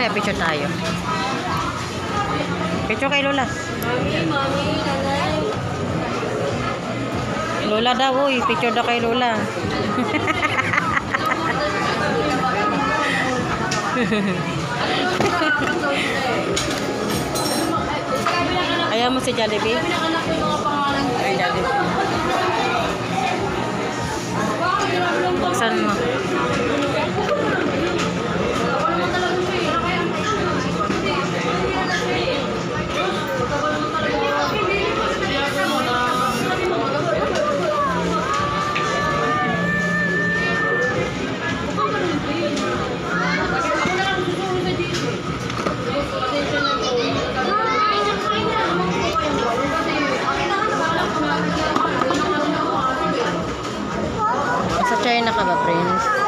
Mamaya picture tayo. Picture kay Lola. Mami, nanay. Lola daw, uy. Picture daw kay Lola. Ayaw mo si Jollibee? Ay, Jollibee. Buksan mo. Sa China ka ba, Prince?